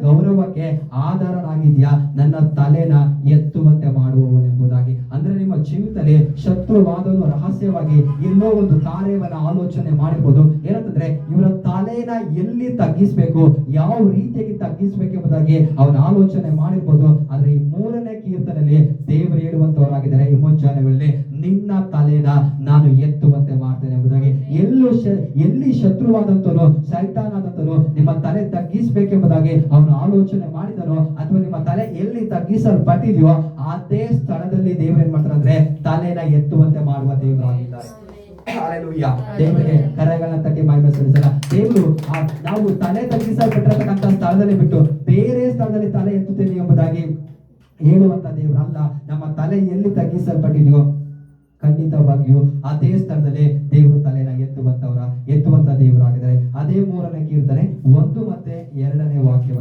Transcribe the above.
ಗೌರವಕ್ಕೆ ಆಧಾರನಾಗಿದ್ಯಾ, ನನ್ನ ತಲೆನ ಎತ್ತುವಂತೆ ಮಾಡುವವನೆಂಬುದಾಗಿ. ಅಂದ್ರೆ ನಿಮ್ಮ ಜೀವಿತದಲ್ಲಿ ಶತ್ರುವಾದನು ರಹಸ್ಯವಾಗಿ ಎಲ್ಲೋ ಒಂದು ಕಾರ್ಯವನ್ನ ಆಲೋಚನೆ ಮಾಡಿರ್ಬೋದು. ಏನಂತಂದ್ರೆ ಇವರ ತಲೆನ ಎಲ್ಲಿ ತಗ್ಗಿಸ್ಬೇಕು, ಯಾವ ರೀತಿಯಾಗಿ ತಗ್ಗಿಸ್ಬೇಕೆಂಬುದಾಗಿ ಅವನ ಆಲೋಚನೆ ಮಾಡಿರ್ಬೋದು. ಆದ್ರೆ ಈ 3ನೇ ಕೀರ್ತನೆಯಲ್ಲಿ ದೇವರು ಹೇಳುವಂತವರಾಗಿದ್ದಾರೆ, ಈ ಮುಂಜಾನೆ ವೇಳೆಯಲ್ಲಿ ನಿನ್ನ ತಲೆನ ನಾನು ಎತ್ತುವಂತೆ ಮಾಡ್ತೇನೆ ಎಂಬುದಾಗಿ. ಎಲ್ಲಿ ಶತ್ರುವಾದಂತನು, ಸೈತಾನಾದಂತನು ನಿಮ್ಮ ತಲೆ ತಗ್ಗಿಸ್ಬೇಕೆಂಬುದಾಗಿ ಅವನು ಆಲೋಚನೆ ಮಾಡಿದನೋ, ಅಥವಾ ನಿಮ್ಮ ತಲೆ ಎಲ್ಲಿ ತಗ್ಗಿಸಲ್ಪಟ್ಟಿದೆಯೋ ಅದೇ ಸ್ಥಳದಲ್ಲಿ ದೇವರು ಏನ್ ಮಾಡ್ತಾರೆ ಅಂದ್ರೆ ತಲೆನ ಎತ್ತುವಂತೆ ಮಾಡುವ ದೇವರಾಗಿದ್ದಾರೆ. ದೇವರಿಗೆ ಕರೆಗಳನ್ನ ತಟ್ಟಿ ಮಹಿಮೆ ಸಲ್ಲಿಸಲ್ಲ. ದೇವರು ನಾವು ತಲೆ ತಗ್ಗಿಸಲ್ಪಟ್ಟಿರತಕ್ಕಂಥ ಸ್ಥಳದಲ್ಲಿ ಬಿಟ್ಟು ಬೇರೆ ಸ್ಥಳದಲ್ಲಿ ತಲೆ ಎತ್ತುತ್ತೇನೆ ಎಂಬುದಾಗಿ ಹೇಳುವಂತ ದೇವರಲ್ಲ. ನಮ್ಮ ತಲೆ ಎಲ್ಲಿ ತಗ್ಗಿಸಲ್ಪಟ್ಟಿದೆಯೋ ಖಂಡಿತವಾಗಿಯೂ ಅದೇ ಸ್ಥಳದಲ್ಲಿ ದೇವರು ತಲೆನ ಎತ್ತುವಂತ ದೇವರಾಗಿದ್ದಾರೆ. ಅದೇ 3ನೇ ಕೀರ್ತನೆ 1 ಮತ್ತೆ 2ನೇ ವಾಕ್ಯ